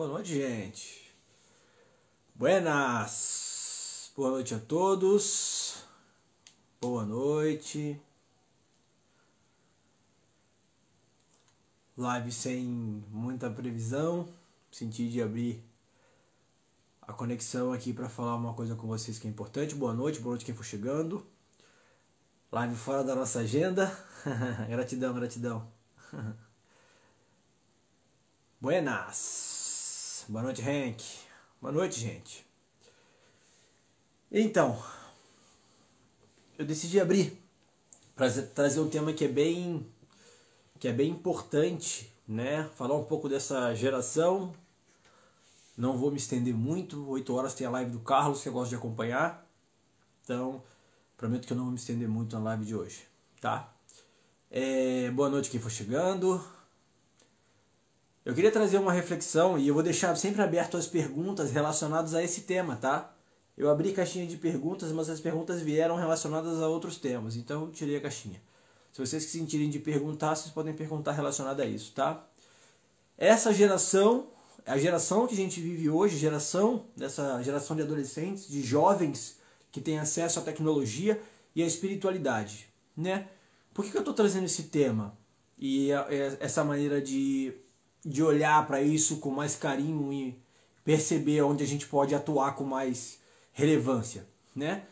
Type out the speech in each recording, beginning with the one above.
Boa noite, gente. Buenas. Boa noite a todos. Boa noite. Live sem muita previsão. Senti de abrir a conexão aqui para falar uma coisa com vocês que é importante. Boa noite quem for chegando. Live fora da nossa agenda. Gratidão, gratidão. Buenas. Boa noite, Hank. Boa noite, gente. Então, eu decidi abrir para trazer um tema que é bem importante, né? Falar um pouco dessa geração. Não vou me estender muito. 8 horas tem a live do Carlos, que eu gosto de acompanhar. Então, prometo que eu não vou me estender muito na live de hoje, tá? Boa noite quem for chegando. Eu queria trazer uma reflexão e eu vou deixar sempre aberto as perguntas relacionadas a esse tema, tá? Eu abri caixinha de perguntas, mas as perguntas vieram relacionadas a outros temas, então eu tirei a caixinha. Se vocês se sentirem de perguntar, vocês podem perguntar relacionado a isso, tá? Essa geração, a geração que a gente vive hoje, dessa geração de adolescentes, de jovens que têm acesso à tecnologia e à espiritualidade, né? Por que eu estou trazendo esse tema e essa maneira de olhar para isso com mais carinho e perceber onde a gente pode atuar com mais relevância, né?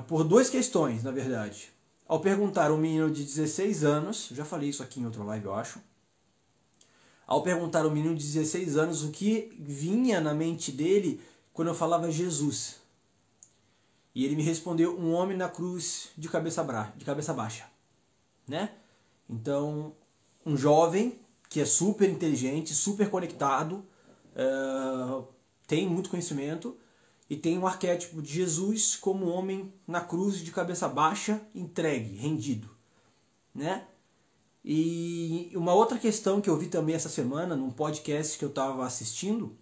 Por duas questões, na verdade. Ao perguntar a um menino de 16 anos, já falei isso aqui em outra live, eu acho. Ao perguntar a um menino de 16 anos o que vinha na mente dele quando eu falava Jesus. E ele me respondeu, um homem na cruz de cabeça baixa, né? Então, um jovem que é super inteligente, super conectado, tem muito conhecimento e tem um arquétipo de Jesus como um homem na cruz de cabeça baixa, entregue, rendido, né? E uma outra questão que eu vi também essa semana num podcast que eu estava assistindo,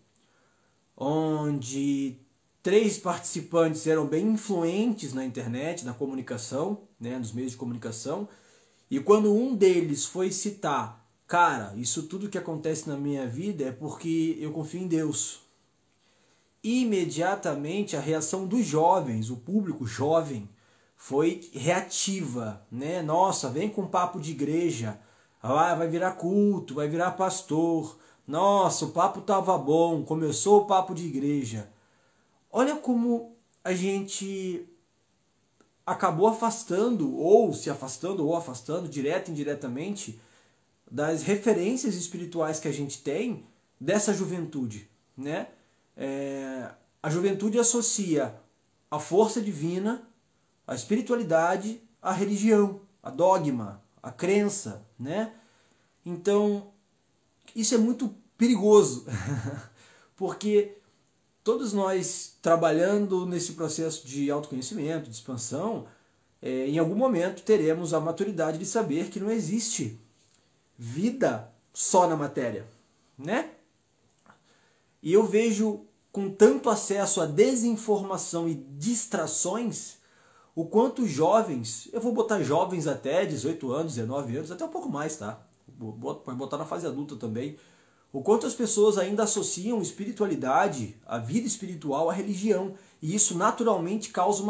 onde 3 participantes eram bem influentes na internet, na comunicação, né, nos meios de comunicação, e quando um deles foi citar, cara, isso tudo que acontece na minha vida é porque eu confio em Deus. Imediatamente a reação dos jovens, o público jovem, foi reativa, né? Nossa, vem com papo de igreja, vai virar culto, vai virar pastor. Nossa, o papo tava bom, começou o papo de igreja. Olha como a gente acabou afastando, ou se afastando, ou afastando, direto e indiretamente, das referências espirituais que a gente tem dessa juventude, né? A juventude associa a força divina, a espiritualidade, a religião, a dogma, a crença, né? Então, isso é muito perigoso, porque todos nós trabalhando nesse processo de autoconhecimento, de expansão, em algum momento teremos a maturidade de saber que não existe vida só na matéria, né? E eu vejo com tanto acesso à desinformação e distrações, o quanto os jovens, eu vou botar jovens até 18 anos, 19 anos, até um pouco mais, tá? Pode botar na fase adulta também. O quanto as pessoas ainda associam espiritualidade, a vida espiritual, à religião. E isso naturalmente causa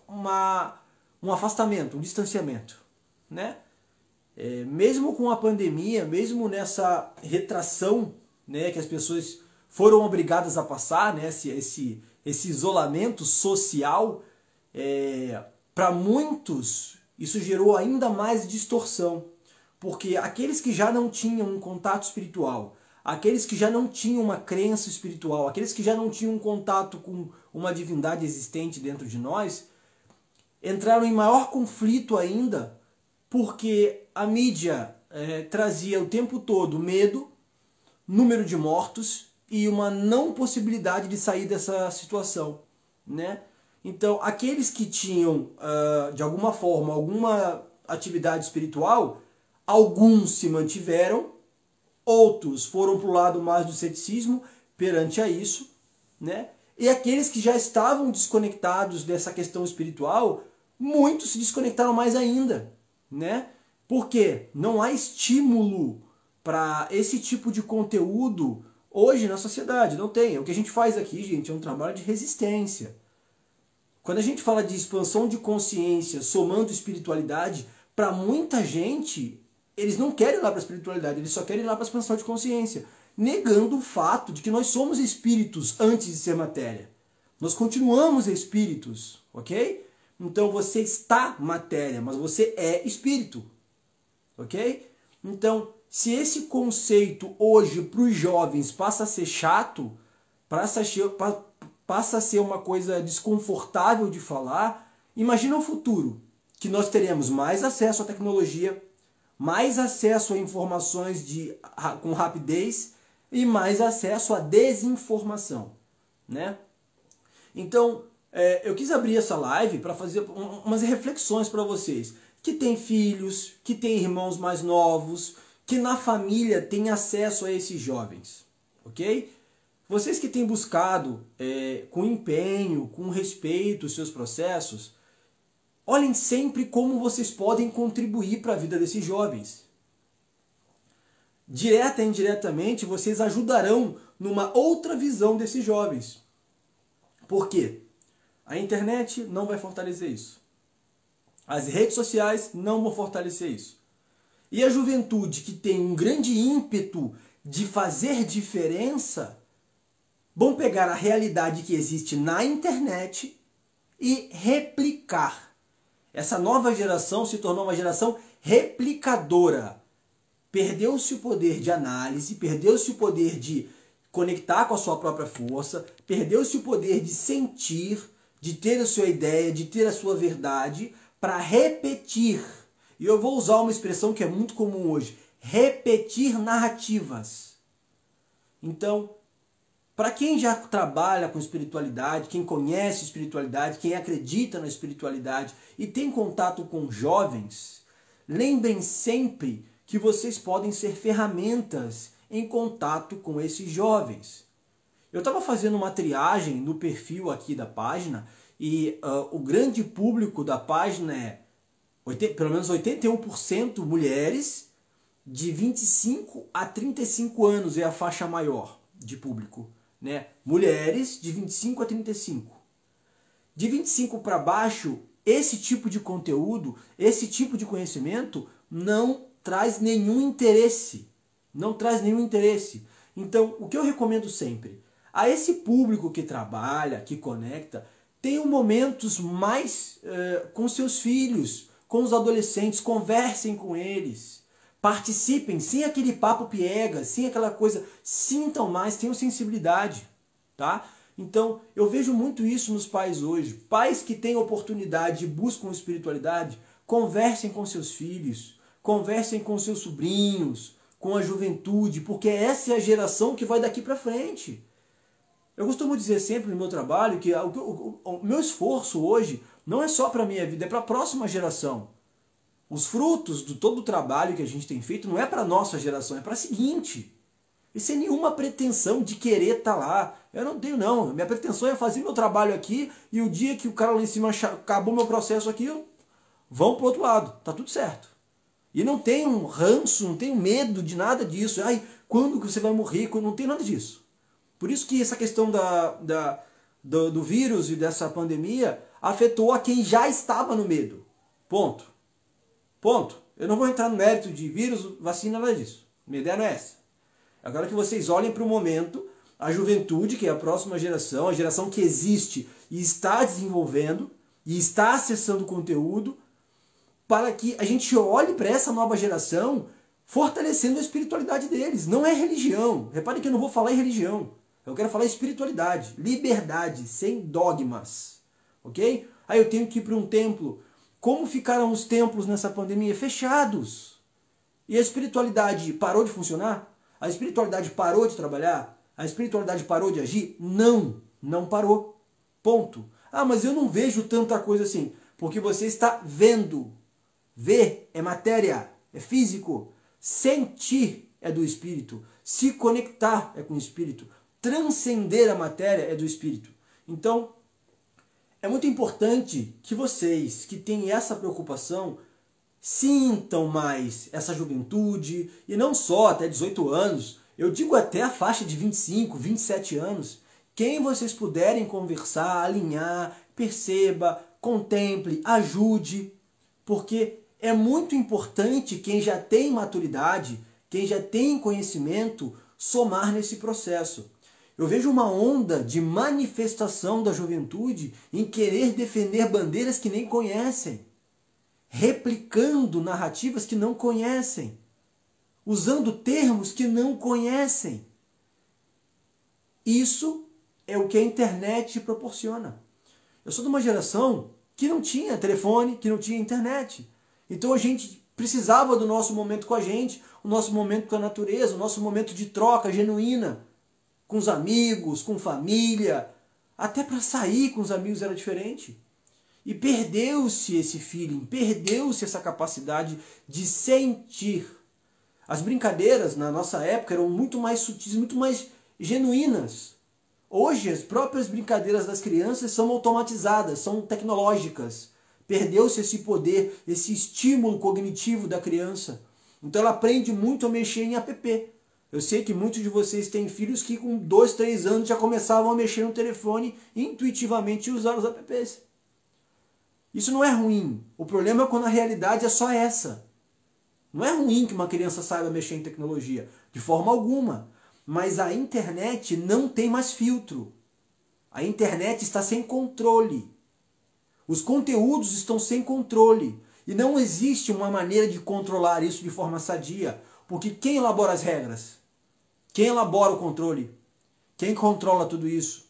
um afastamento, um distanciamento, né? Mesmo com a pandemia, mesmo nessa retração, né, que as pessoas foram obrigadas a passar, né, esse isolamento social, para muitos isso gerou ainda mais distorção, porque aqueles que já não tinham um contato espiritual, aqueles que já não tinham uma crença espiritual, aqueles que já não tinham um contato com uma divindade existente dentro de nós, entraram em maior conflito ainda, porque a mídia trazia o tempo todo medo, número de mortos e uma não possibilidade de sair dessa situação, né? Então, aqueles que tinham, de alguma forma, alguma atividade espiritual, alguns se mantiveram, outros foram para o lado mais do ceticismo perante a isso, né? E aqueles que já estavam desconectados dessa questão espiritual, muitos se desconectaram mais ainda, né? Porque não há estímulo para esse tipo de conteúdo hoje na sociedade. Não tem. O que a gente faz aqui, gente, é um trabalho de resistência. Quando a gente fala de expansão de consciência, somando espiritualidade, para muita gente, eles não querem ir lá para a espiritualidade, eles só querem ir lá para a expansão de consciência, negando o fato de que nós somos espíritos antes de ser matéria. Nós continuamos espíritos, ok? Então você está matéria, mas você é espírito, ok? Então, se esse conceito hoje para os jovens passa a ser chato, passa a ser uma coisa desconfortável de falar, imagina o futuro, que nós teremos mais acesso à tecnologia, mais acesso a informações com rapidez e mais acesso à desinformação, né? Então, eu quis abrir essa live para fazer umas reflexões para vocês que têm filhos, que têm irmãos mais novos, que na família têm acesso a esses jovens, ok? Vocês que têm buscado com empenho, com respeito os seus processos, olhem sempre como vocês podem contribuir para a vida desses jovens. Direta e indiretamente, vocês ajudarão numa outra visão desses jovens. Por quê? A internet não vai fortalecer isso. As redes sociais não vão fortalecer isso. E a juventude que tem um grande ímpeto de fazer diferença, vão pegar a realidade que existe na internet e replicar. Essa nova geração se tornou uma geração replicadora. Perdeu-se o poder de análise, perdeu-se o poder de conectar com a sua própria força, perdeu-se o poder de sentir, de ter a sua ideia, de ter a sua verdade, para repetir. E eu vou usar uma expressão que é muito comum hoje, repetir narrativas. Então, para quem já trabalha com espiritualidade, quem conhece espiritualidade, quem acredita na espiritualidade e tem contato com jovens, lembrem sempre que vocês podem ser ferramentas em contato com esses jovens. Eu estava fazendo uma triagem no perfil aqui da página e o grande público da página é pelo menos 81% mulheres de 25 a 35 anos é a faixa maior de público, né? Mulheres de 25 a 35. De 25 para baixo, esse tipo de conteúdo, esse tipo de conhecimento não traz nenhum interesse. Não traz nenhum interesse. Então, o que eu recomendo sempre? A esse público que trabalha, que conecta, tenham momentos mais com seus filhos, com os adolescentes, conversem com eles, participem, sem aquele papo piegas, sem aquela coisa, sintam mais, tenham sensibilidade, tá? Então, eu vejo muito isso nos pais hoje. Pais que têm oportunidade e buscam espiritualidade, conversem com seus filhos, conversem com seus sobrinhos, com a juventude, porque essa é a geração que vai daqui para frente. Eu costumo dizer sempre no meu trabalho que o meu esforço hoje não é só para a minha vida, é para a próxima geração. Os frutos de todo o trabalho que a gente tem feito não é para a nossa geração, é para a seguinte. E sem nenhuma pretensão de querer estar lá. Eu não tenho, não. Minha pretensão é fazer meu trabalho aqui e o dia que o cara lá em cima acabou meu processo aqui, vão para o outro lado. Tá tudo certo. E não tenho ranço, não tenho medo de nada disso. Ai, quando que você vai morrer? Não tem nada disso. Por isso que essa questão do vírus e dessa pandemia afetou a quem já estava no medo. Ponto. Ponto. Eu não vou entrar no mérito de vírus, vacina, nada disso. Minha ideia não é essa. Agora que vocês olhem para o momento, a juventude, que é a próxima geração, a geração que existe e está desenvolvendo e está acessando conteúdo, para que a gente olhe para essa nova geração fortalecendo a espiritualidade deles. Não é religião. Repare que eu não vou falar em religião. Eu quero falar em espiritualidade, liberdade, sem dogmas. Ok? Aí eu tenho que ir para um templo. Como ficaram os templos nessa pandemia? Fechados. E a espiritualidade parou de funcionar? A espiritualidade parou de trabalhar? A espiritualidade parou de agir? Não, não parou. Ponto. Ah, mas eu não vejo tanta coisa assim. Porque você está vendo. Ver é matéria, é físico. Sentir é do espírito. Se conectar é com o espírito. Transcender a matéria é do espírito. Então, é muito importante que vocês que têm essa preocupação sintam mais essa juventude, e não só até 18 anos. eu digo até a faixa de 25, 27 anos, quem vocês puderem conversar, alinhar, perceba, contemple, ajude, porque é muito importante quem já tem maturidade, quem já tem conhecimento, somar nesse processo. Eu vejo uma onda de manifestação da juventude em querer defender bandeiras que nem conhecem, replicando narrativas que não conhecem, usando termos que não conhecem. Isso é o que a internet proporciona. Eu sou de uma geração que não tinha telefone, que não tinha internet. Então a gente precisava do nosso momento com a gente, o nosso momento com a natureza, o nosso momento de troca genuína, com os amigos, com família. Até para sair com os amigos era diferente. E perdeu-se esse feeling, perdeu-se essa capacidade de sentir. As brincadeiras na nossa época eram muito mais sutis, muito mais genuínas. Hoje as próprias brincadeiras das crianças são automatizadas, são tecnológicas. Perdeu-se esse poder, esse estímulo cognitivo da criança. Então ela aprende muito a mexer em app. Eu sei que muitos de vocês têm filhos que com 2, 3 anos já começavam a mexer no telefone intuitivamente e usar os apps. Isso não é ruim. O problema é quando a realidade é só essa. Não é ruim que uma criança saiba mexer em tecnologia, de forma alguma. Mas a internet não tem mais filtro. A internet está sem controle. Os conteúdos estão sem controle. E não existe uma maneira de controlar isso de forma sadia. Porque quem elabora as regras? Quem elabora o controle? Quem controla tudo isso?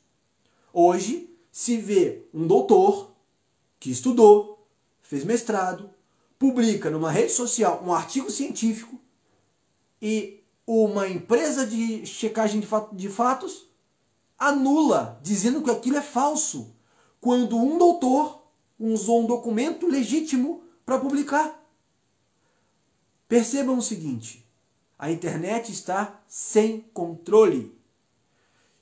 Hoje se vê um doutor que estudou, fez mestrado, publica numa rede social um artigo científico e uma empresa de checagem de fatos anula, dizendo que aquilo é falso, quando um doutor usou um documento legítimo para publicar. Percebam o seguinte, a internet está sem controle,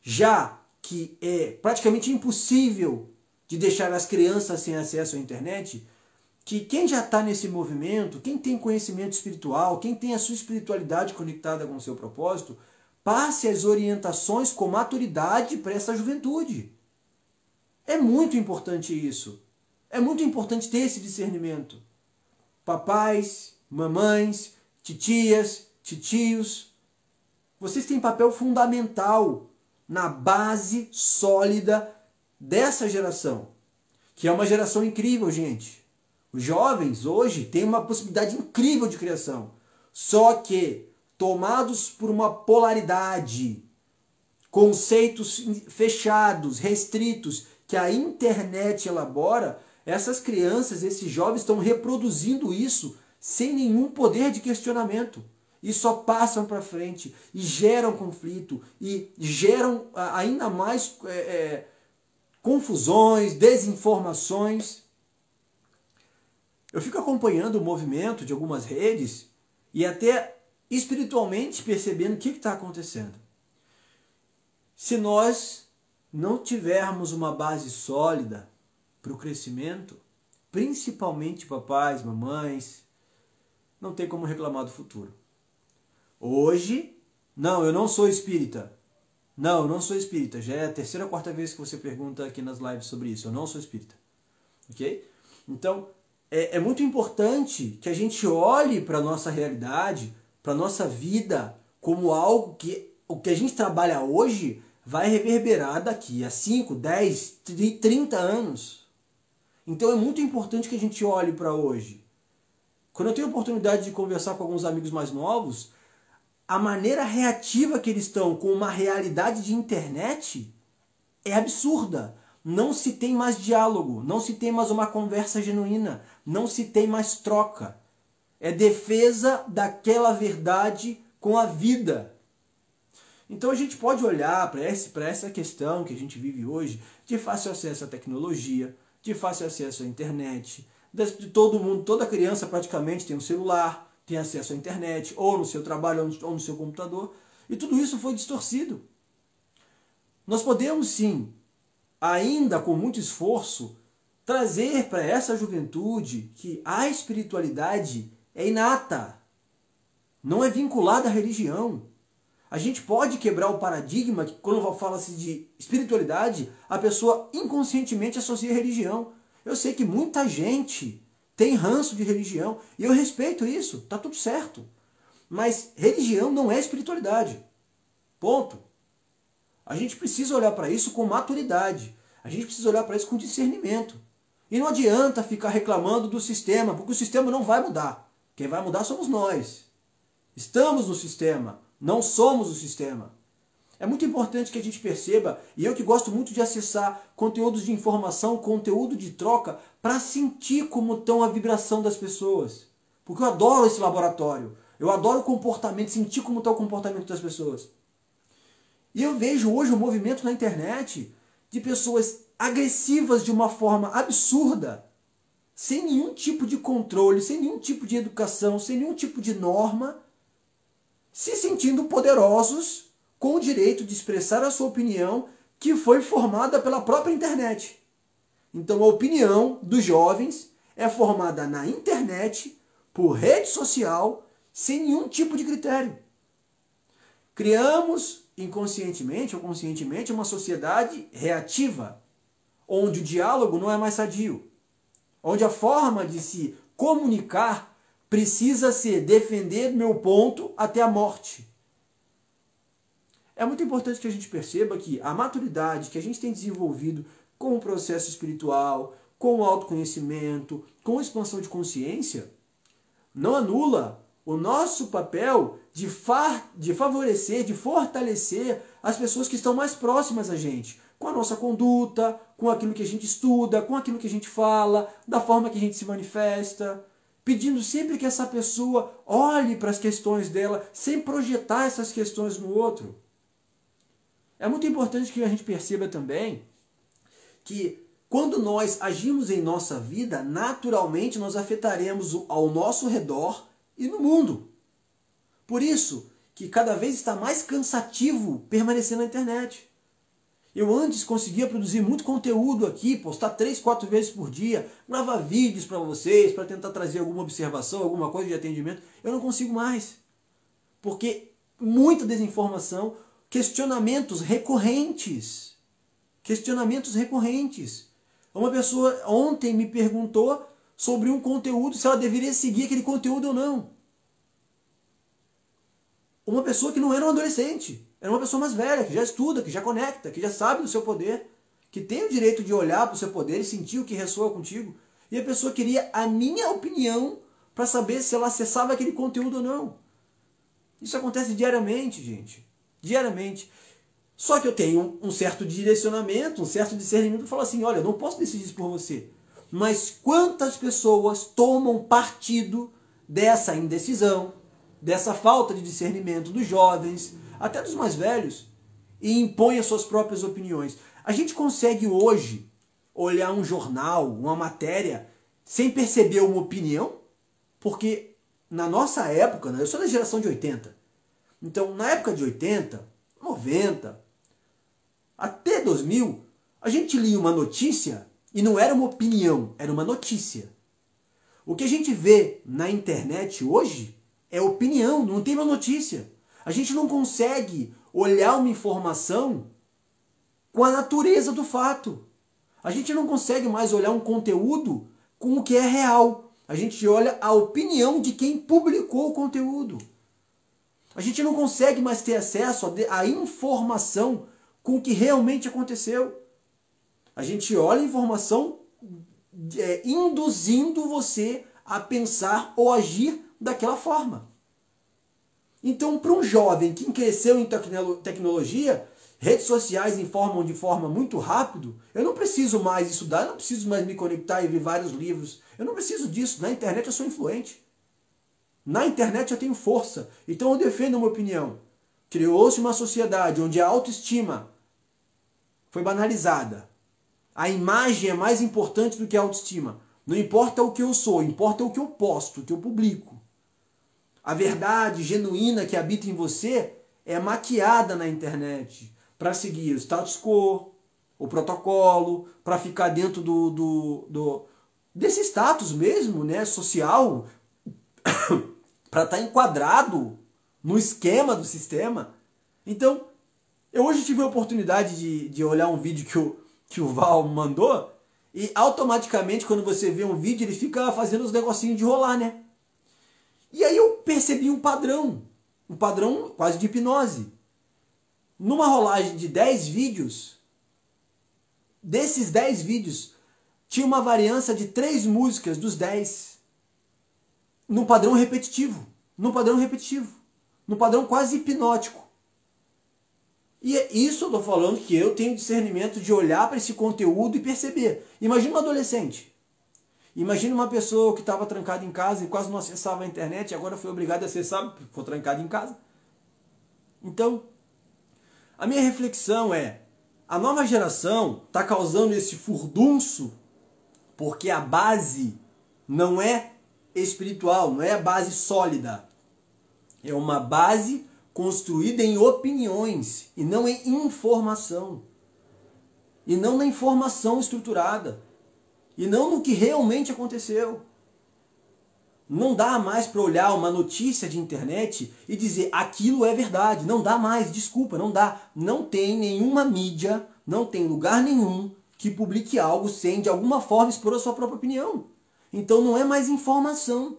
já que é praticamente impossível de deixar as crianças sem acesso à internet, que quem já está nesse movimento, quem tem conhecimento espiritual, quem tem a sua espiritualidade conectada com o seu propósito, passe as orientações com maturidade para essa juventude. É muito importante isso. É muito importante ter esse discernimento. Papais, mamães, titias, titios, vocês têm papel fundamental na base sólida dessa geração, que é uma geração incrível, gente. Os jovens hoje têm uma possibilidade incrível de criação, só que tomados por uma polaridade, conceitos fechados, restritos, que a internet elabora, essas crianças, esses jovens estão reproduzindo isso sem nenhum poder de questionamento. E só passam para frente e geram conflito e geram ainda mais confusões, desinformações. Eu fico acompanhando o movimento de algumas redes e até espiritualmente percebendo o que está acontecendo. Se nós não tivermos uma base sólida para o crescimento, principalmente papais, mamães, não tem como reclamar do futuro. Hoje, não, eu não sou espírita. Não, eu não sou espírita. Já é a terceira ou quarta vez que você pergunta aqui nas lives sobre isso. Eu não sou espírita. Ok? Então, é muito importante que a gente olhe para a nossa realidade, para a nossa vida, como algo que o que a gente trabalha hoje vai reverberar daqui a 5, 10, 30 anos. Então é muito importante que a gente olhe para hoje. Quando eu tenho a oportunidade de conversar com alguns amigos mais novos, a maneira reativa que eles estão com uma realidade de internet é absurda. Não se tem mais diálogo, não se tem mais uma conversa genuína, não se tem mais troca. É defesa daquela verdade com a vida. Então a gente pode olhar para essa questão que a gente vive hoje, de fácil acesso à tecnologia, de fácil acesso à internet, de todo mundo, toda criança praticamente tem um celular, tem acesso à internet, ou no seu trabalho, ou no seu computador, e tudo isso foi distorcido. Nós podemos sim, ainda com muito esforço, trazer para essa juventude que a espiritualidade é inata, não é vinculada à religião. A gente pode quebrar o paradigma que quando fala-se de espiritualidade, a pessoa inconscientemente associa a religião. Eu sei que muita gente tem ranço de religião e eu respeito isso, tá tudo certo. Mas religião não é espiritualidade. Ponto. A gente precisa olhar para isso com maturidade. A gente precisa olhar para isso com discernimento. E não adianta ficar reclamando do sistema, porque o sistema não vai mudar. Quem vai mudar somos nós. Estamos no sistema, não somos o sistema. É muito importante que a gente perceba, e eu que gosto muito de acessar conteúdos de informação, conteúdo de troca, para sentir como estão a vibração das pessoas. Porque eu adoro esse laboratório. Eu adoro o comportamento, sentir como está o comportamento das pessoas. E eu vejo hoje um movimento na internet de pessoas agressivas de uma forma absurda, sem nenhum tipo de controle, sem nenhum tipo de educação, sem nenhum tipo de norma, se sentindo poderosos com o direito de expressar a sua opinião que foi formada pela própria internet. Então a opinião dos jovens é formada na internet, por rede social, sem nenhum tipo de critério. Criamos inconscientemente ou conscientemente uma sociedade reativa, onde o diálogo não é mais sadio, onde a forma de se comunicar precisa ser defender meu ponto até a morte. É muito importante que a gente perceba que a maturidade que a gente tem desenvolvido com o processo espiritual, com o autoconhecimento, com a expansão de consciência, não anula o nosso papel de favorecer, de fortalecer as pessoas que estão mais próximas a gente, com a nossa conduta, com aquilo que a gente estuda, com aquilo que a gente fala, da forma que a gente se manifesta, pedindo sempre que essa pessoa olhe para as questões dela, sem projetar essas questões no outro. É muito importante que a gente perceba também que quando nós agimos em nossa vida, naturalmente nós afetaremos ao nosso redor e no mundo. Por isso que cada vez está mais cansativo permanecer na internet. Eu antes conseguia produzir muito conteúdo aqui, postar 3, 4 vezes por dia, gravar vídeos para vocês, para tentar trazer alguma observação, alguma coisa de atendimento. Eu não consigo mais. Porque muita desinformação, questionamentos recorrentes. Questionamentos recorrentes. Uma pessoa ontem me perguntou sobre um conteúdo, se ela deveria seguir aquele conteúdo ou não. Uma pessoa que não era um adolescente, era uma pessoa mais velha, que já estuda, que já conecta, que já sabe do seu poder, que tem o direito de olhar para o seu poder e sentir o que ressoa contigo. E a pessoa queria a minha opinião para saber se ela acessava aquele conteúdo ou não. Isso acontece diariamente, gente. Diariamente. Só que eu tenho um certo direcionamento, um certo discernimento para falar assim, olha, eu não posso decidir isso por você. Mas quantas pessoas tomam partido dessa indecisão, dessa falta de discernimento dos jovens, até dos mais velhos, e impõem as suas próprias opiniões. A gente consegue hoje olhar um jornal, uma matéria, sem perceber uma opinião? Porque na nossa época, eu sou da geração de 80, então na época de 80, 90, até 2000, a gente lia uma notícia e não era uma opinião, era uma notícia. O que a gente vê na internet hoje é opinião, não tem uma notícia. A gente não consegue olhar uma informação com a natureza do fato. A gente não consegue mais olhar um conteúdo com o que é real. A gente olha a opinião de quem publicou o conteúdo. A gente não consegue mais ter acesso à informação com o que realmente aconteceu. A gente olha a informação induzindo você a pensar ou agir daquela forma. Então, para um jovem que cresceu em tecnologia, redes sociais informam de forma muito rápido, eu não preciso mais estudar, eu não preciso mais me conectar e ver vários livros. Eu não preciso disso. Na internet eu sou influente. Na internet eu tenho força. Então eu defendo uma opinião. Criou-se uma sociedade onde a autoestima foi banalizada. A imagem é mais importante do que a autoestima. Não importa o que eu sou, importa o que eu posto, o que eu publico. A verdade genuína que habita em você é maquiada na internet para seguir o status quo, o protocolo, para ficar dentro desse status mesmo, né, social, para estar enquadrado no esquema do sistema. Então, eu hoje tive a oportunidade de olhar um vídeo que o Val mandou, e automaticamente quando você vê um vídeo ele fica fazendo os negocinhos de rolar, né? E aí eu percebi um padrão quase de hipnose. Numa rolagem de 10 vídeos, desses 10 vídeos, tinha uma variância de 3 músicas dos 10. Num padrão repetitivo. Num padrão quase hipnótico. E é isso eu estou falando que eu tenho discernimento de olhar para esse conteúdo e perceber. Imagina um adolescente. Imagina uma pessoa que estava trancada em casa e quase não acessava a internet e agora foi obrigada a acessar porque ficou trancada em casa. Então, a minha reflexão é, a nova geração está causando esse furdunço porque a base não é espiritual, não é a base sólida. É uma base construída em opiniões e não em informação. E não na informação estruturada. E não no que realmente aconteceu. Não dá mais para olhar uma notícia de internet e dizer aquilo é verdade. Não dá mais, desculpa, não dá. Não tem nenhuma mídia, não tem lugar nenhum que publique algo sem de alguma forma expor a sua própria opinião. Então não é mais informação.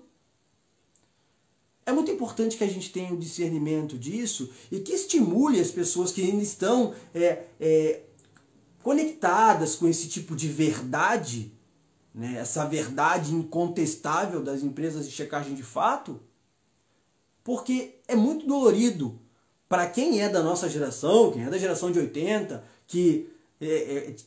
É muito importante que a gente tenha o discernimento disso e que estimule as pessoas que ainda estão conectadas com esse tipo de verdade, né, essa verdade incontestável das empresas de checagem de fato, porque é muito dolorido para quem é da nossa geração, quem é da geração de 80, que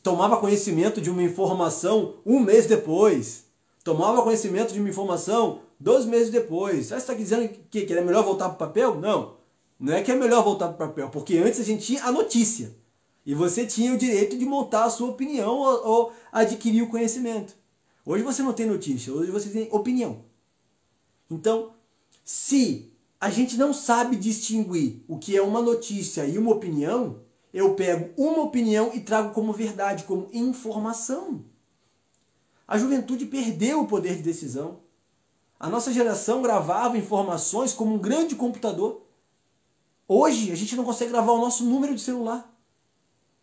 tomava conhecimento de uma informação um mês depois, tomava conhecimento de uma informação 2 meses depois. Você está dizendo que era melhor voltar para o papel? Não, não é que é melhor voltar para o papel, porque antes a gente tinha a notícia e você tinha o direito de montar a sua opinião ou adquirir o conhecimento. Hoje você não tem notícia, hoje você tem opinião. Então, se a gente não sabe distinguir o que é uma notícia e uma opinião, eu pego uma opinião e trago como verdade, como informação. A juventude perdeu o poder de decisão. A nossa geração gravava informações como um grande computador. Hoje a gente não consegue gravar o nosso número de celular.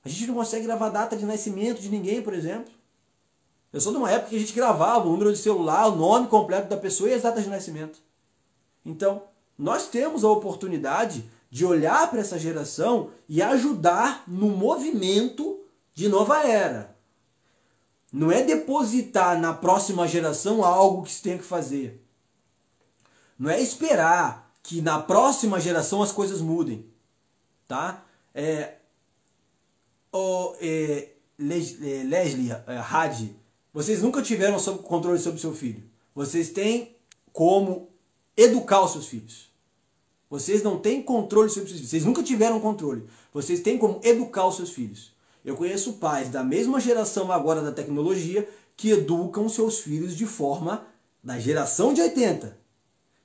A gente não consegue gravar a data de nascimento de ninguém, por exemplo. Eu sou de uma época que a gente gravava o número de celular, o nome completo da pessoa e as datas de nascimento. Então, nós temos a oportunidade de olhar para essa geração e ajudar no movimento de nova era. Não é depositar na próxima geração algo que se tem que fazer. Não é esperar que na próxima geração as coisas mudem. Tá? Leslie Hadi, vocês nunca tiveram controle sobre o seu filho. Vocês têm como educar os seus filhos. Vocês não têm controle sobre os seus filhos. Vocês nunca tiveram controle. Vocês têm como educar os seus filhos. Eu conheço pais da mesma geração agora da tecnologia que educam seus filhos de forma da geração de 80.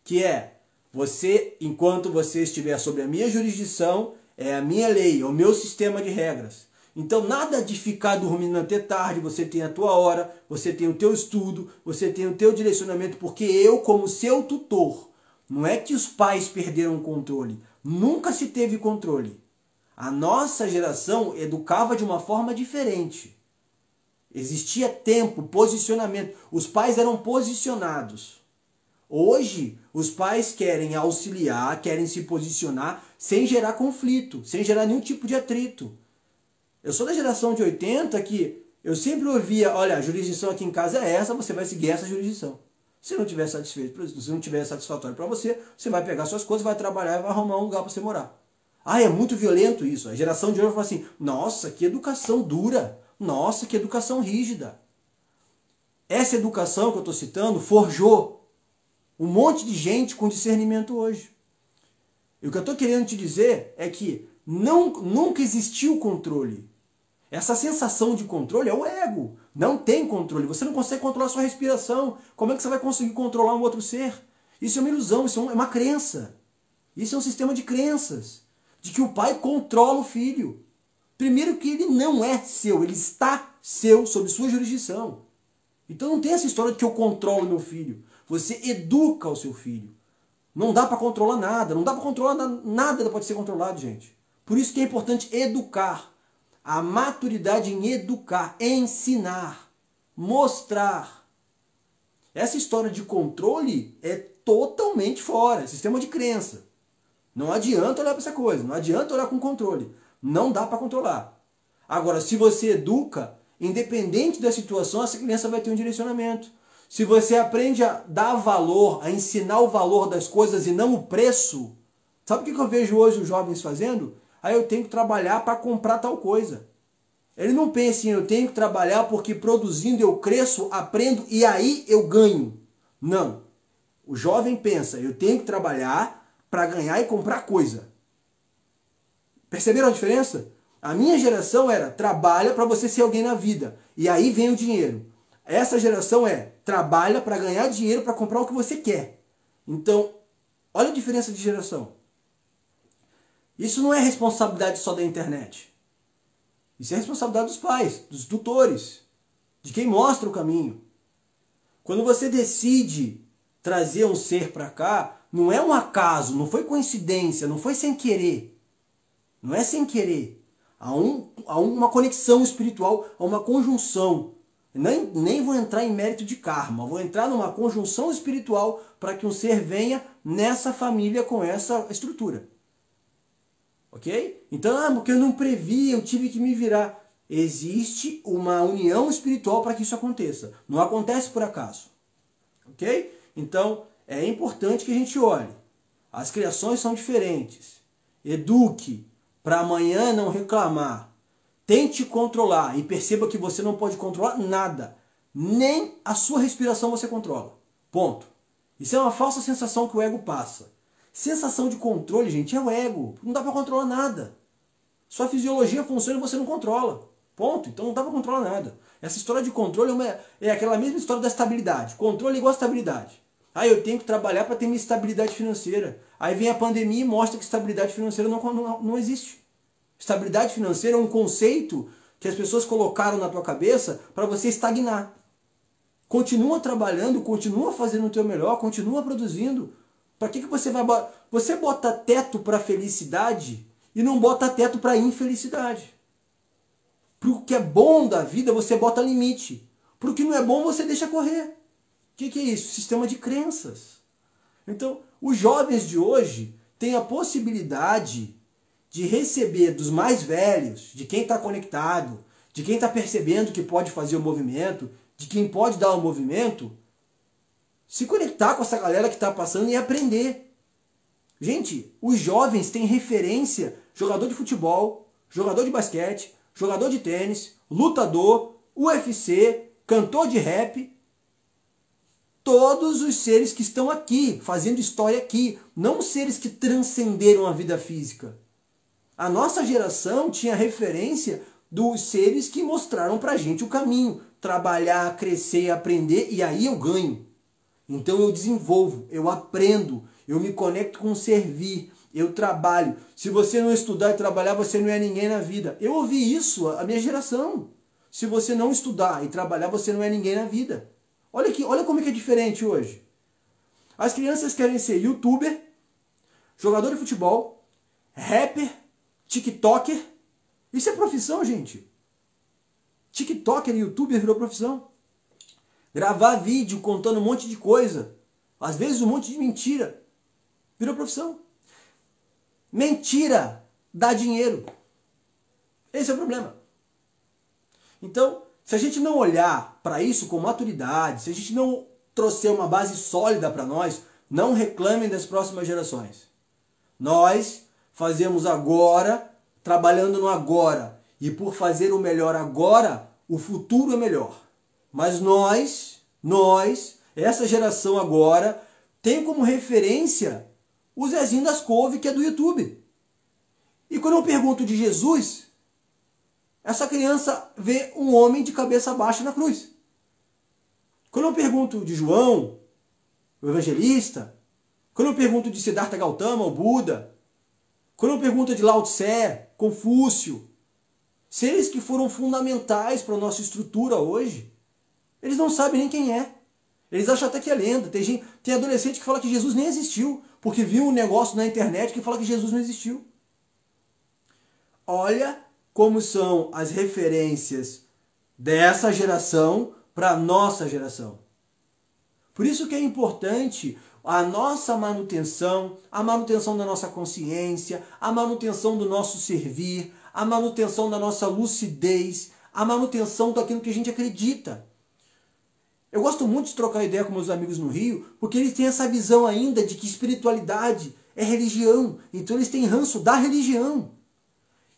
Que é, você, enquanto você estiver sob a minha jurisdição, é a minha lei, é o meu sistema de regras. Então nada de ficar dormindo até tarde, você tem a tua hora, você tem o teu estudo, você tem o teu direcionamento, porque eu, como seu tutor, não é que os pais perderam o controle, nunca se teve controle. A nossa geração educava de uma forma diferente. Existia tempo, posicionamento, os pais eram posicionados. Hoje, os pais querem auxiliar, querem se posicionar sem gerar conflito, sem gerar nenhum tipo de atrito. Eu sou da geração de 80 que eu sempre ouvia, olha, a jurisdição aqui em casa é essa, você vai seguir essa jurisdição. Se não tiver satisfeito, se não tiver satisfatório para você, você vai pegar suas coisas, vai trabalhar e vai arrumar um lugar para você morar. Ah, é muito violento isso. A geração de hoje fala assim, nossa, que educação dura, nossa, que educação rígida. Essa educação que eu estou citando forjou um monte de gente com discernimento hoje. E o que eu estou querendo te dizer é que nunca existiu controle. Essa sensação de controle é o ego. Não tem controle. Você não consegue controlar a sua respiração. Como é que você vai conseguir controlar um outro ser? Isso é uma ilusão, isso é uma crença. Isso é um sistema de crenças. De que o pai controla o filho. Primeiro que ele não é seu, ele está seu, sob sua jurisdição. Então não tem essa história de que eu controlo meu filho. Você educa o seu filho. Não dá para controlar nada. Não dá para controlar nada, pode ser controlado, gente. Por isso que é importante educar. A maturidade em educar, ensinar, mostrar. Essa história de controle é totalmente fora, é sistema de crença. Não adianta olhar para essa coisa, não adianta olhar com controle. Não dá para controlar. Agora, se você educa, independente da situação, essa criança vai ter um direcionamento. Se você aprende a dar valor, a ensinar o valor das coisas e não o preço, sabe o que eu vejo hoje os jovens fazendo? Aí eu tenho que trabalhar para comprar tal coisa. Ele não pensa assim, eu tenho que trabalhar porque produzindo eu cresço, aprendo e aí eu ganho. Não. O jovem pensa, eu tenho que trabalhar para ganhar e comprar coisa. Perceberam a diferença? A minha geração era, trabalha para você ser alguém na vida. E aí vem o dinheiro. Essa geração é, trabalha para ganhar dinheiro para comprar o que você quer. Então, olha a diferença de geração. Isso não é responsabilidade só da internet. Isso é responsabilidade dos pais, dos tutores, de quem mostra o caminho. Quando você decide trazer um ser para cá, não é um acaso, não foi coincidência, não foi sem querer. Não é sem querer. Há uma conexão espiritual, há uma conjunção. Nem vou entrar em mérito de karma, vou entrar numa conjunção espiritual para que um ser venha nessa família com essa estrutura. Ok? Então, porque eu não previ, eu tive que me virar. Existe uma união espiritual para que isso aconteça. Não acontece por acaso. Ok? Então, é importante que a gente olhe. As criações são diferentes. Eduque para amanhã não reclamar. Tente controlar e perceba que você não pode controlar nada. Nem a sua respiração você controla. Ponto. Isso é uma falsa sensação que o ego passa. Sensação de controle, gente, é o ego. Não dá para controlar nada. Sua fisiologia funciona e você não controla. Ponto. Então não dá para controlar nada. Essa história de controle é aquela mesma história da estabilidade. Controle é igual a estabilidade. Ah, eu tenho que trabalhar para ter minha estabilidade financeira. Aí vem a pandemia e mostra que estabilidade financeira não existe. Estabilidade financeira é um conceito que as pessoas colocaram na tua cabeça para você estagnar. Continua trabalhando, continua fazendo o teu melhor, continua produzindo. Para que você vai... Você bota teto para felicidade e não bota teto para infelicidade. Para o que é bom da vida, você bota limite. Para o que não é bom, você deixa correr. O que é isso? Sistema de crenças. Então, os jovens de hoje têm a possibilidade de receber dos mais velhos, de quem está conectado, de quem está percebendo que pode fazer o movimento, de quem pode dar o movimento, se conectar com essa galera que está passando e aprender. Gente, os jovens têm referência, jogador de futebol, jogador de basquete, jogador de tênis, lutador, UFC, cantor de rap. Todos os seres que estão aqui, fazendo história aqui, não seres que transcenderam a vida física. A nossa geração tinha referência dos seres que mostraram pra gente o caminho. Trabalhar, crescer, aprender, e aí eu ganho. Então eu desenvolvo, eu aprendo, eu me conecto com o servir, eu trabalho. Se você não estudar e trabalhar, você não é ninguém na vida. Eu ouvi isso, a minha geração. Se você não estudar e trabalhar, você não é ninguém na vida. Olha aqui, olha como é que é diferente hoje. As crianças querem ser youtuber, jogador de futebol, rapper, tiktoker. Isso é profissão, gente. TikToker e youtuber virou profissão. Gravar vídeo contando um monte de coisa. Às vezes um monte de mentira. Virou profissão. Mentira dá dinheiro. Esse é o problema. Então, se a gente não olhar para isso com maturidade, se a gente não trouxer uma base sólida para nós, não reclamem das próximas gerações. Nós fazemos agora, trabalhando no agora. E por fazer o melhor agora, o futuro é melhor. Mas nós, essa geração agora, tem como referência o Zezinho das Couve, que é do YouTube. E quando eu pergunto de Jesus, essa criança vê um homem de cabeça baixa na cruz. Quando eu pergunto de João, o evangelista, quando eu pergunto de Siddhartha Gautama, o Buda, quando eu pergunto de Lao Tse, Confúcio, seres que foram fundamentais para a nossa estrutura hoje, eles não sabem nem quem é. Eles acham até que é lenda. Tem adolescente que fala que Jesus nem existiu, porque viu um negócio na internet que fala que Jesus não existiu. olha como são as referências dessa geração para a nossa geração. Por isso que é importante a nossa manutenção, a manutenção da nossa consciência, a manutenção do nosso servir, a manutenção da nossa lucidez, a manutenção daquilo que a gente acredita. Eu gosto muito de trocar ideia com meus amigos no Rio, porque eles têm essa visão ainda de que espiritualidade é religião. Então eles têm ranço da religião.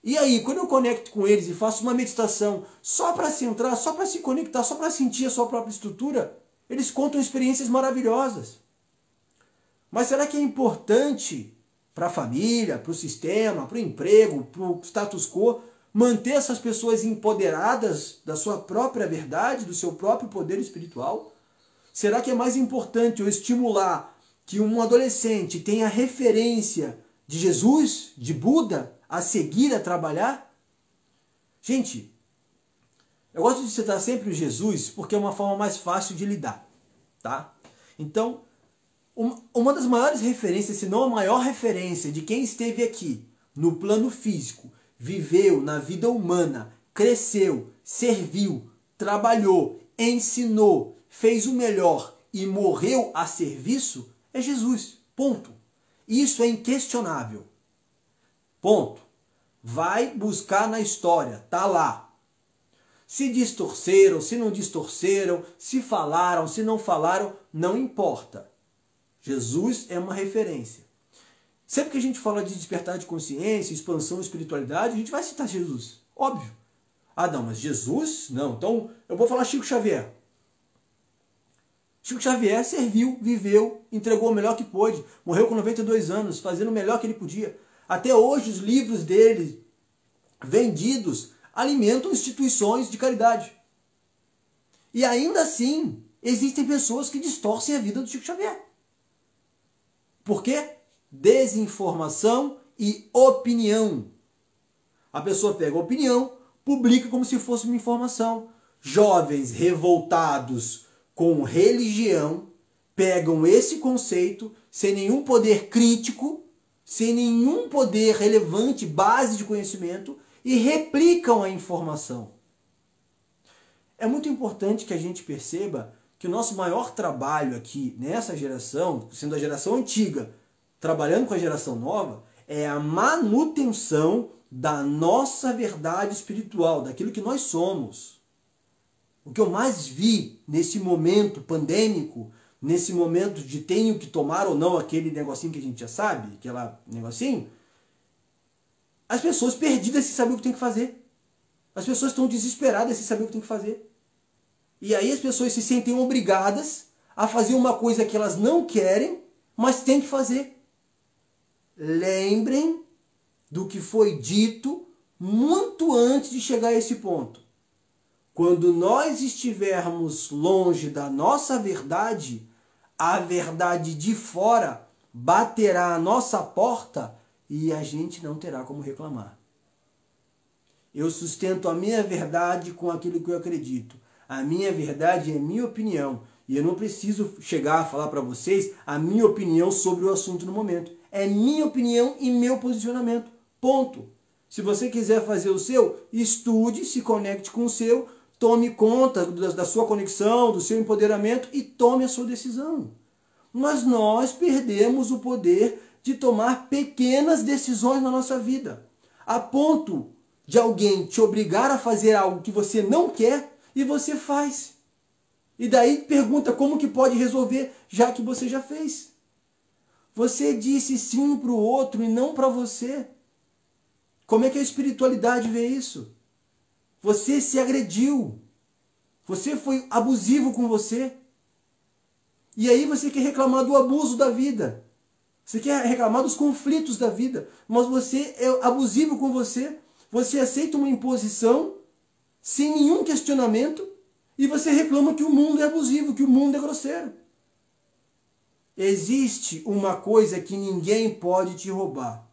E aí, quando eu conecto com eles e faço uma meditação só para se entrar, só para se conectar, só para sentir a sua própria estrutura, eles contam experiências maravilhosas. Mas será que é importante para a família, para o sistema, para o emprego, para o status quo, manter essas pessoas empoderadas da sua própria verdade, do seu próprio poder espiritual? Será que é mais importante eu estimular que um adolescente tenha referência de Jesus, de Buda, a seguir, a trabalhar? Gente, eu gosto de citar sempre o Jesus porque é uma forma mais fácil de lidar, tá? Então, uma das maiores referências, se não a maior referência de quem esteve aqui no plano físico, viveu na vida humana, cresceu, serviu, trabalhou, ensinou, fez o melhor e morreu a serviço, é Jesus. Ponto. Isso é inquestionável. Ponto. Vai buscar na história, tá lá. Se distorceram, se não distorceram, se falaram, se não falaram, não importa. Jesus é uma referência. Sempre que a gente fala de despertar de consciência, expansão, espiritualidade, a gente vai citar Jesus. Óbvio. Ah, não, mas Jesus? Não. Então, eu vou falar Chico Xavier. Chico Xavier serviu, viveu, entregou o melhor que pôde. Morreu com 92 anos, fazendo o melhor que ele podia. Até hoje, os livros dele, vendidos, alimentam instituições de caridade. E ainda assim, existem pessoas que distorcem a vida do Chico Xavier. Por quê? Desinformação e opinião. A pessoa pega a opinião, publica como se fosse uma informação. Jovens revoltados com religião pegam esse conceito sem nenhum poder crítico, sem nenhum poder relevante, base de conhecimento, e replicam a informação. É muito importante que a gente perceba que o nosso maior trabalho aqui nessa geração, sendo a geração antiga, trabalhando com a geração nova, é a manutenção da nossa verdade espiritual, daquilo que nós somos. O que eu mais vi nesse momento pandêmico, nesse momento de tenho que tomar ou não aquele negocinho que a gente já sabe, aquele negocinho, as pessoas perdidas sem saber o que tem que fazer. As pessoas estão desesperadas sem saber o que tem que fazer. E aí as pessoas se sentem obrigadas a fazer uma coisa que elas não querem, mas têm que fazer. Lembrem do que foi dito muito antes de chegar a esse ponto. Quando nós estivermos longe da nossa verdade, a verdade de fora baterá a nossa porta e a gente não terá como reclamar. Eu sustento a minha verdade com aquilo que eu acredito. A minha verdade é minha opinião. E eu não preciso chegar a falar para vocês a minha opinião sobre o assunto no momento. É minha opinião e meu posicionamento. Ponto. Se você quiser fazer o seu, estude, se conecte com o seu, tome conta da sua conexão, do seu empoderamento e tome a sua decisão. Mas nós perdemos o poder de tomar pequenas decisões na nossa vida. A ponto de alguém te obrigar a fazer algo que você não quer e você faz. E daí pergunta como que pode resolver, já que você já fez. Você disse sim para o outro e não para você. Como é que a espiritualidade vê isso? Você se agrediu. Você foi abusivo com você. E aí você quer reclamar do abuso da vida. Você quer reclamar dos conflitos da vida. Mas você é abusivo com você. Você aceita uma imposição sem nenhum questionamento. E você reclama que o mundo é abusivo, que o mundo é grosseiro. Existe uma coisa que ninguém pode te roubar.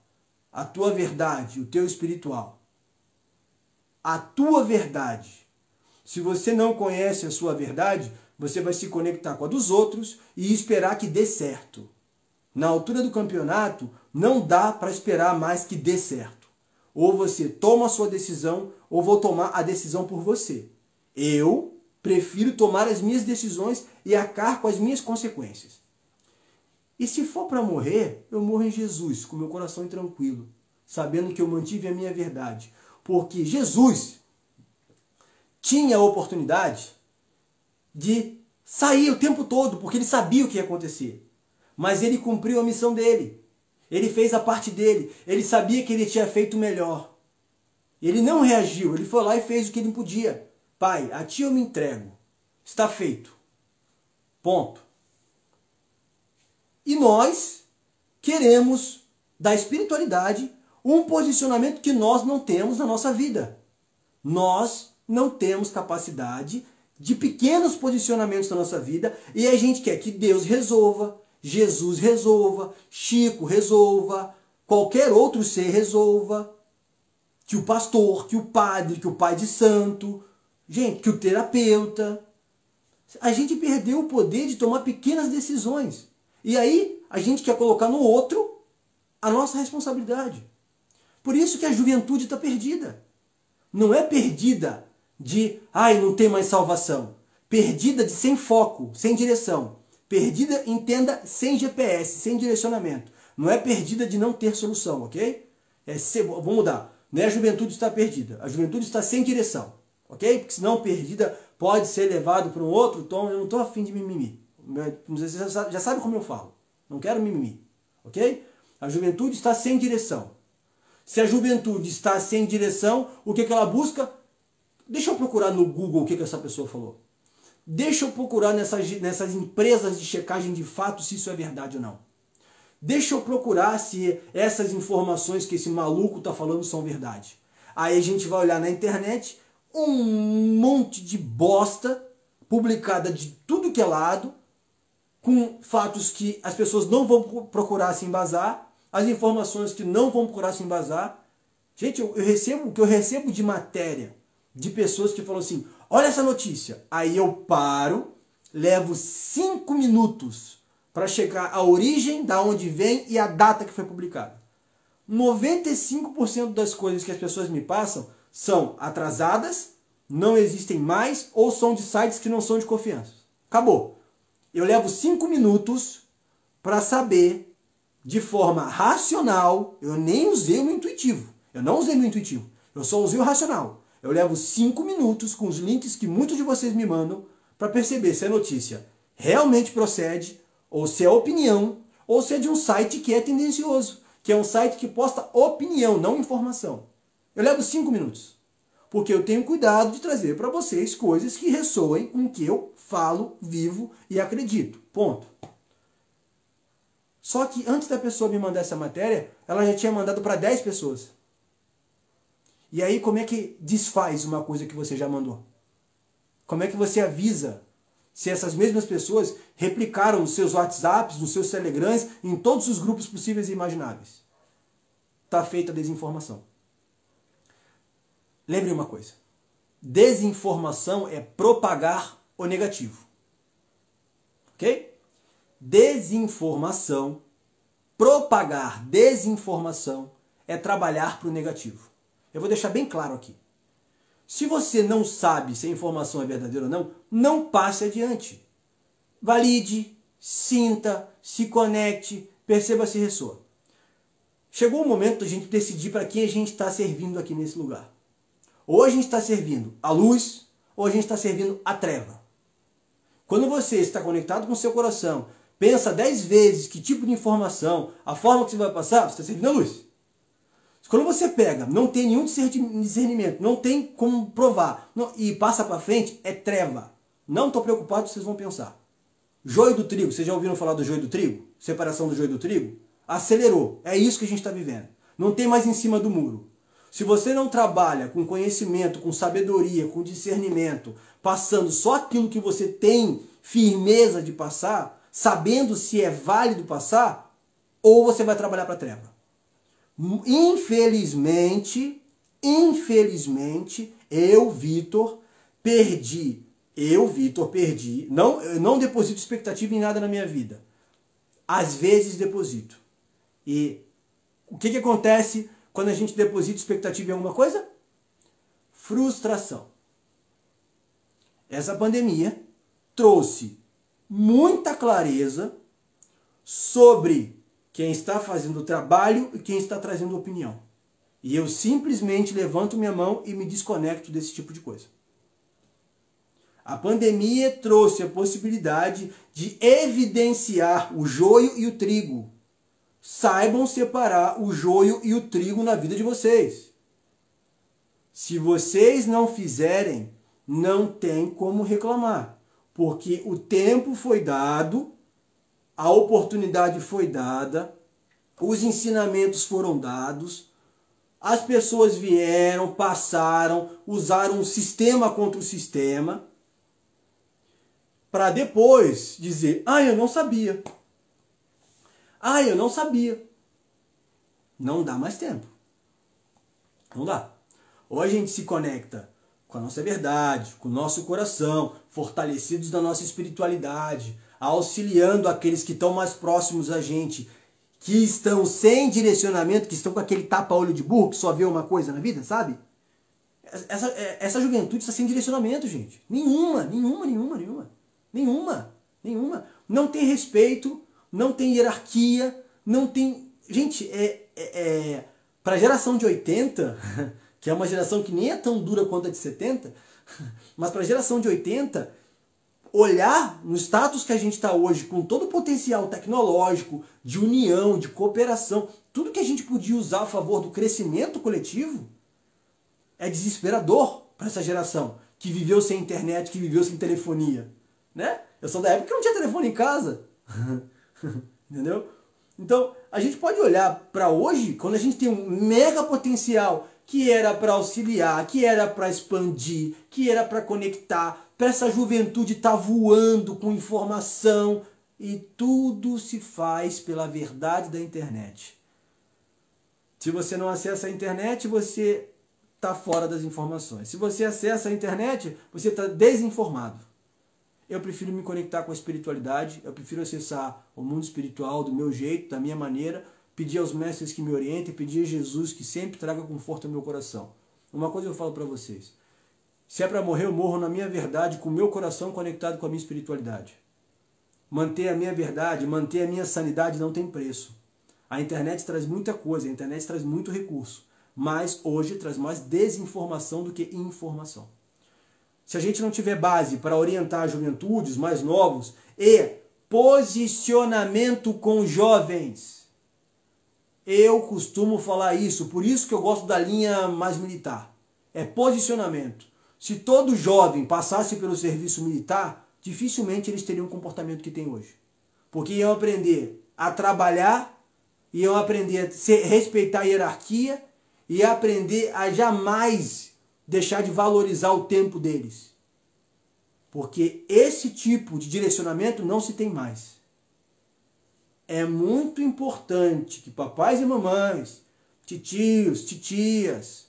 A tua verdade, o teu espiritual. A tua verdade. Se você não conhece a sua verdade, você vai se conectar com a dos outros e esperar que dê certo. Na altura do campeonato, não dá para esperar mais que dê certo. Ou você toma a sua decisão, ou vou tomar a decisão por você. Eu prefiro tomar as minhas decisões e arcar com as minhas consequências. E se for para morrer, eu morro em Jesus, com meu coração tranquilo, sabendo que eu mantive a minha verdade. Porque Jesus tinha a oportunidade de sair o tempo todo, porque ele sabia o que ia acontecer. Mas ele cumpriu a missão dele. Ele fez a parte dele. Ele sabia que ele tinha feito o melhor. Ele não reagiu, ele foi lá e fez o que ele podia. Pai, a ti eu me entrego. Está feito. Ponto. E nós queremos, da espiritualidade, um posicionamento que nós não temos na nossa vida. Nós não temos capacidade de pequenos posicionamentos na nossa vida e a gente quer que Deus resolva, Jesus resolva, Chico resolva, qualquer outro ser resolva, que o pastor, que o padre, que o pai de santo, gente, que o terapeuta. A gente perdeu o poder de tomar pequenas decisões. E aí a gente quer colocar no outro a nossa responsabilidade. Por isso que a juventude está perdida. Não é perdida de, não tem mais salvação. Perdida de sem foco, sem direção. Perdida, entenda, sem GPS, sem direcionamento. Não é perdida de não ter solução, ok? Vamos mudar. Não é a juventude está perdida. A juventude está sem direção, ok? Porque senão perdida pode ser levado para um outro tom. Eu não estou afim de mimimi. Você já sabe como eu falo. Não quero mimimi, ok? A juventude está sem direção. Se a juventude está sem direção, o que ela busca? Deixa eu procurar no Google o que essa pessoa falou. Deixa eu procurar nessas empresas de checagem de fato se isso é verdade ou não. Deixa eu procurar se essas informações que esse maluco está falando são verdade. Aí a gente vai olhar na internet um monte de bosta publicada de tudo que é lado, com fatos que as pessoas não vão procurar se embasar, as informações que não vão procurar se embasar. Gente, o que eu recebo de matéria de pessoas que falam assim, olha essa notícia. Aí eu paro, levo 5 minutos para chegar à origem, da onde vem e a data que foi publicada. 95% das coisas que as pessoas me passam são atrasadas, não existem mais ou são de sites que não são de confiança. Acabou. Eu levo 5 minutos para saber de forma racional, eu nem usei o intuitivo. Eu não usei o intuitivo, eu só usei o racional. Eu levo 5 minutos com os links que muitos de vocês me mandam para perceber se a notícia realmente procede, ou se é opinião, ou se é de um site que é tendencioso, que é um site que posta opinião, não informação. Eu levo 5 minutos, porque eu tenho cuidado de trazer para vocês coisas que ressoem com o que eu falo, vivo e acredito. Ponto. Só que antes da pessoa me mandar essa matéria, ela já tinha mandado para 10 pessoas. E aí como é que desfaz uma coisa que você já mandou? Como é que você avisa se essas mesmas pessoas replicaram nos seus WhatsApps, nos seus Telegrams, em todos os grupos possíveis e imagináveis? Está feita a desinformação. Lembre uma coisa. Desinformação é propagar o negativo. Ok? Desinformação, propagar desinformação é trabalhar para o negativo. Eu vou deixar bem claro aqui. Se você não sabe se a informação é verdadeira ou não, não passe adiante. Valide, sinta, se conecte, perceba se ressoa. Chegou o momento da gente decidir para quem a gente está servindo aqui nesse lugar. Ou a gente está servindo a luz, ou a gente está servindo a treva. Quando você está conectado com o seu coração, pensa 10 vezes que tipo de informação, a forma que você vai passar, você está servindo a luz. Quando você pega, não tem nenhum discernimento, não tem como provar, e passa para frente, é treva. Não estou preocupado, vocês vão pensar. Joio do trigo, vocês já ouviram falar do joio do trigo? Separação do joio do trigo? Acelerou, é isso que a gente está vivendo. Não tem mais em cima do muro. Se você não trabalha com conhecimento, com sabedoria, com discernimento, passando só aquilo que você tem firmeza de passar, sabendo se é válido passar, ou você vai trabalhar para a treva. Infelizmente, eu, Vitor, perdi. Eu não deposito expectativa em nada na minha vida. Às vezes deposito. E o que acontece quando a gente deposita expectativa em alguma coisa? Frustração. Essa pandemia trouxe muita clareza sobre quem está fazendo o trabalho e quem está trazendo opinião. E eu simplesmente levanto minha mão e me desconecto desse tipo de coisa. A pandemia trouxe a possibilidade de evidenciar o joio e o trigo. Saibam separar o joio e o trigo na vida de vocês. Se vocês não fizerem, não tem como reclamar. Porque o tempo foi dado, a oportunidade foi dada, os ensinamentos foram dados, as pessoas vieram, passaram, usaram um sistema contra o sistema, para depois dizer, eu não sabia. Eu não sabia. Não dá mais tempo. Não dá. Ou a gente se conecta com a nossa verdade, com o nosso coração, fortalecidos da nossa espiritualidade, auxiliando aqueles que estão mais próximos a gente, que estão sem direcionamento, que estão com aquele tapa-olho de burro, que só vê uma coisa na vida, sabe? Essa juventude está sem direcionamento, gente. Nenhuma. Não tem respeito, não tem hierarquia, não tem... Gente, para a geração de 80, que é uma geração que nem é tão dura quanto a de 70, mas para a geração de 80, olhar no status que a gente está hoje, com todo o potencial tecnológico, de união, de cooperação, tudo que a gente podia usar a favor do crescimento coletivo, é desesperador para essa geração, que viveu sem internet, que viveu sem telefonia. Né? Eu sou da época que não tinha telefone em casa. Entendeu? Então, a gente pode olhar para hoje, quando a gente tem um mega potencial que era para auxiliar, que era para expandir, que era para conectar, para essa juventude estar voando com informação, e tudo se faz pela verdade da internet. Se você não acessa a internet, você está fora das informações. Se você acessa a internet, você está desinformado. Eu prefiro me conectar com a espiritualidade, eu prefiro acessar o mundo espiritual do meu jeito, da minha maneira, pedir aos mestres que me orientem, pedir a Jesus que sempre traga conforto ao meu coração. Uma coisa eu falo para vocês, se é para morrer, eu morro na minha verdade, com o meu coração conectado com a minha espiritualidade. Manter a minha verdade, manter a minha sanidade não tem preço. A internet traz muita coisa, a internet traz muito recurso, mas hoje traz mais desinformação do que informação. Se a gente não tiver base para orientar a juventude, os mais novos, e posicionamento com jovens. Eu costumo falar isso, por isso que eu gosto da linha mais militar. É posicionamento. Se todo jovem passasse pelo serviço militar, dificilmente eles teriam o comportamento que tem hoje. Porque iam aprender a trabalhar, iam aprender a respeitar a hierarquia, e aprender a jamais deixar de valorizar o tempo deles. Porque esse tipo de direcionamento não se tem mais. É muito importante que papais e mamães, titios, titias,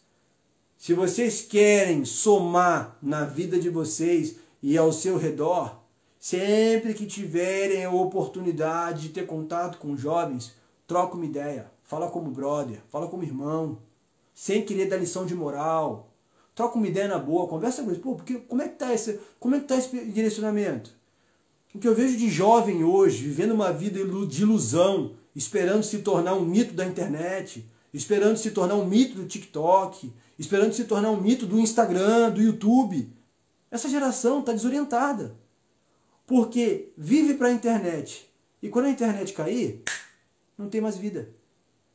se vocês querem somar na vida de vocês e ao seu redor, sempre que tiverem a oportunidade de ter contato com jovens, troca uma ideia, fala como brother, fala como irmão, sem querer dar lição de moral. Troca uma ideia na boa, conversa com eles. Porque como é que tá esse direcionamento? O que eu vejo de jovem hoje, vivendo uma vida de ilusão, esperando se tornar um mito da internet, esperando se tornar um mito do TikTok, esperando se tornar um mito do Instagram, do YouTube. Essa geração está desorientada. Porque vive para a internet. E quando a internet cair, não tem mais vida.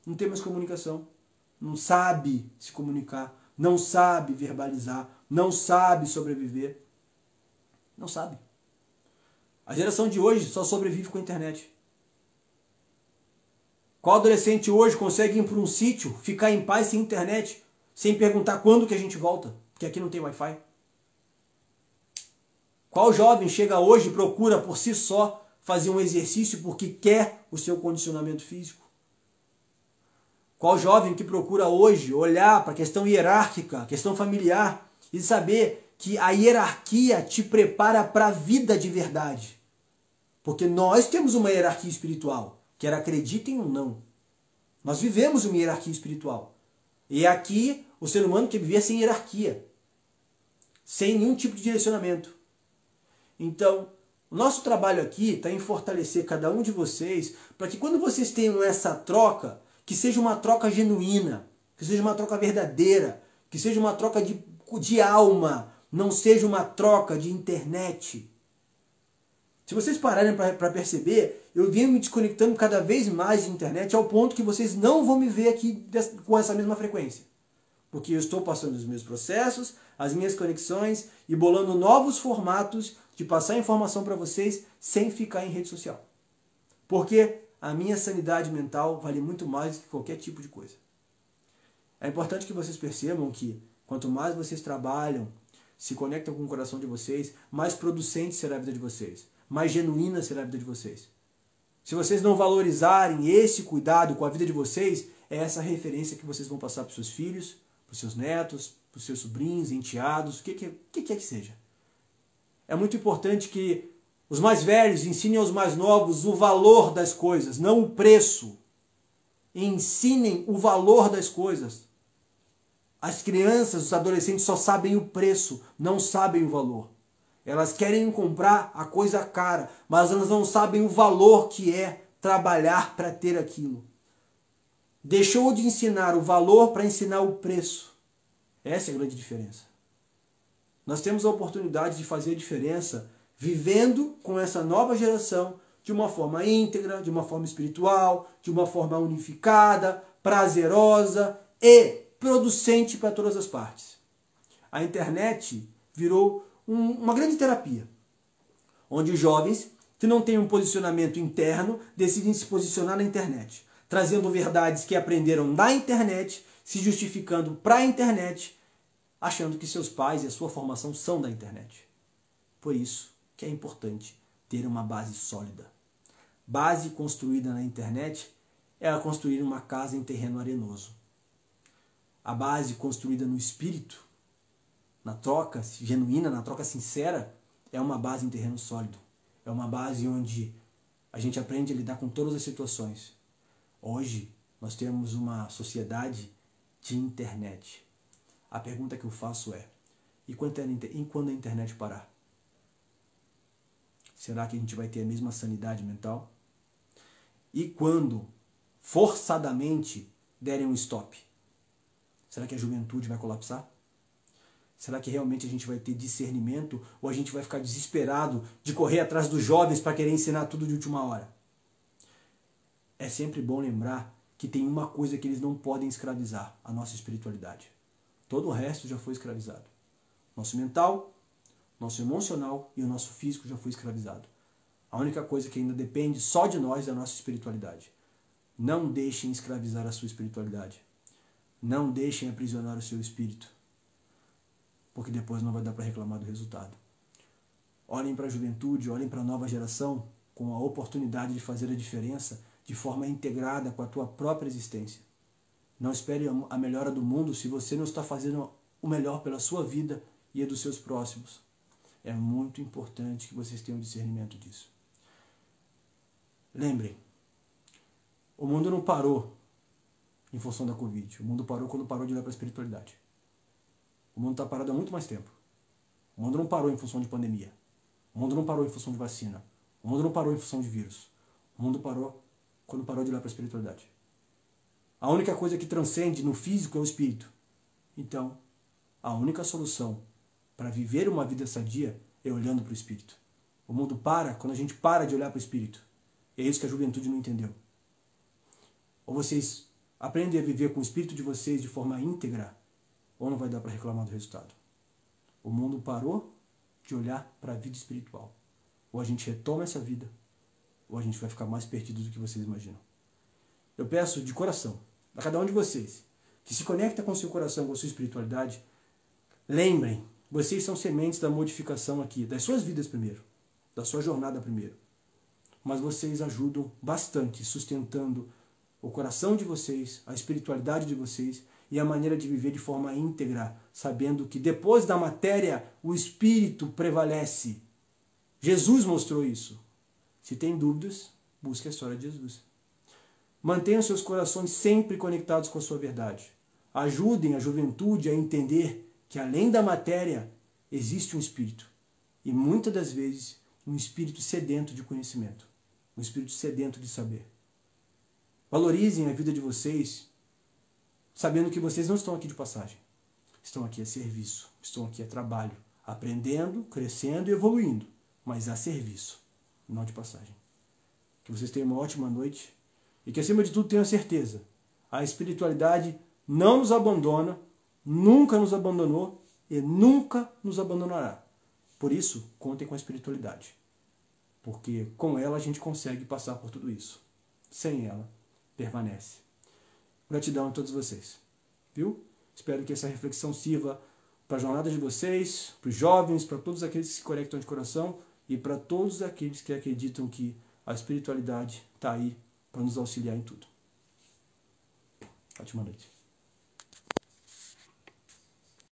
Não tem mais comunicação. Não sabe se comunicar. Não sabe verbalizar, não sabe sobreviver. Não sabe. A geração de hoje só sobrevive com a internet. Qual adolescente hoje consegue ir para um sítio, ficar em paz sem internet, sem perguntar quando que a gente volta, porque aqui não tem Wi-Fi? Qual jovem chega hoje e procura por si só fazer um exercício porque quer o seu condicionamento físico? Qual jovem que procura hoje olhar para a questão hierárquica, questão familiar, e saber que a hierarquia te prepara para a vida de verdade? Porque nós temos uma hierarquia espiritual, quer acreditem ou não. Nós vivemos uma hierarquia espiritual. E aqui o ser humano quer viver sem hierarquia, sem nenhum tipo de direcionamento. Então, o nosso trabalho aqui está em fortalecer cada um de vocês para que quando vocês tenham essa troca, que seja uma troca genuína, que seja uma troca verdadeira, que seja uma troca de alma, não seja uma troca de internet. Se vocês pararem para perceber, eu venho me desconectando cada vez mais de internet ao ponto que vocês não vão me ver aqui com essa mesma frequência. Porque eu estou passando os meus processos, as minhas conexões e bolando novos formatos de passar informação para vocês sem ficar em rede social. Porque a minha sanidade mental vale muito mais do que qualquer tipo de coisa. É importante que vocês percebam que quanto mais vocês trabalham, se conectam com o coração de vocês, mais producente será a vida de vocês, mais genuína será a vida de vocês. Se vocês não valorizarem esse cuidado com a vida de vocês, é essa referência que vocês vão passar para os seus filhos, para os seus netos, para os seus sobrinhos, enteados, o que quer que seja. É muito importante que os mais velhos ensinem aos mais novos o valor das coisas, não o preço. Ensinem o valor das coisas. As crianças, os adolescentes só sabem o preço, não sabem o valor. Elas querem comprar a coisa cara, mas elas não sabem o valor que é trabalhar para ter aquilo. Deixou de ensinar o valor para ensinar o preço. Essa é a grande diferença. Nós temos a oportunidade de fazer a diferença vivendo com essa nova geração de uma forma íntegra, de uma forma espiritual, de uma forma unificada, prazerosa e producente para todas as partes. A internet virou uma grande terapia, onde os jovens que não têm um posicionamento interno decidem se posicionar na internet, trazendo verdades que aprenderam na internet, se justificando para a internet, achando que seus pais e a sua formação são da internet. Por isso que é importante ter uma base sólida. Base construída na internet é a construir uma casa em terreno arenoso. A base construída no espírito, na troca genuína, na troca sincera, é uma base em terreno sólido. É uma base onde a gente aprende a lidar com todas as situações. Hoje, nós temos uma sociedade de internet. A pergunta que eu faço é, e quando a internet parar? Será que a gente vai ter a mesma sanidade mental? E quando, forçadamente, derem um stop? Será que a juventude vai colapsar? Será que realmente a gente vai ter discernimento ou a gente vai ficar desesperado de correr atrás dos jovens para querer ensinar tudo de última hora? É sempre bom lembrar que tem uma coisa que eles não podem escravizar, a nossa espiritualidade. Todo o resto já foi escravizado. Nosso mental, nosso emocional e o nosso físico já foi escravizado. A única coisa que ainda depende só de nós é a nossa espiritualidade. Não deixem escravizar a sua espiritualidade. Não deixem aprisionar o seu espírito. Porque depois não vai dar para reclamar do resultado. Olhem para a juventude, olhem para a nova geração com a oportunidade de fazer a diferença de forma integrada com a tua própria existência. Não espere a melhora do mundo se você não está fazendo o melhor pela sua vida e a dos seus próximos. É muito importante que vocês tenham discernimento disso. Lembrem, o mundo não parou em função da Covid. O mundo parou quando parou de olhar para a espiritualidade. O mundo está parado há muito mais tempo. O mundo não parou em função de pandemia. O mundo não parou em função de vacina. O mundo não parou em função de vírus. O mundo parou quando parou de olhar para a espiritualidade. A única coisa que transcende no físico é o espírito. Então, a única solução para viver uma vida sadia é olhando para o espírito. O mundo para quando a gente para de olhar para o espírito. É isso que a juventude não entendeu. Ou vocês aprendem a viver com o espírito de vocês de forma íntegra, ou não vai dar para reclamar do resultado. O mundo parou de olhar para a vida espiritual. Ou a gente retoma essa vida, ou a gente vai ficar mais perdido do que vocês imaginam. Eu peço de coração, a cada um de vocês, que se conecta com o seu coração, com a sua espiritualidade, lembrem, vocês são sementes da modificação aqui, das suas vidas primeiro, da sua jornada primeiro. Mas vocês ajudam bastante, sustentando o coração de vocês, a espiritualidade de vocês e a maneira de viver de forma íntegra, sabendo que depois da matéria, o espírito prevalece. Jesus mostrou isso. Se tem dúvidas, busque a história de Jesus. Mantenham seus corações sempre conectados com a sua verdade. Ajudem a juventude a entender que além da matéria existe um espírito. E muitas das vezes um espírito sedento de conhecimento. Um espírito sedento de saber. Valorizem a vida de vocês, sabendo que vocês não estão aqui de passagem. Estão aqui a serviço, estão aqui a trabalho, aprendendo, crescendo e evoluindo, mas a serviço, não de passagem. Que vocês tenham uma ótima noite e que, acima de tudo, tenham certeza. A espiritualidade não nos abandona, nunca nos abandonou e nunca nos abandonará. Por isso, contem com a espiritualidade, porque com ela a gente consegue passar por tudo isso. Sem ela, permanece. Gratidão a todos vocês. Viu? Espero que essa reflexão sirva para a jornada de vocês, para os jovens, para todos aqueles que se conectam de coração e para todos aqueles que acreditam que a espiritualidade está aí para nos auxiliar em tudo. Ótima noite.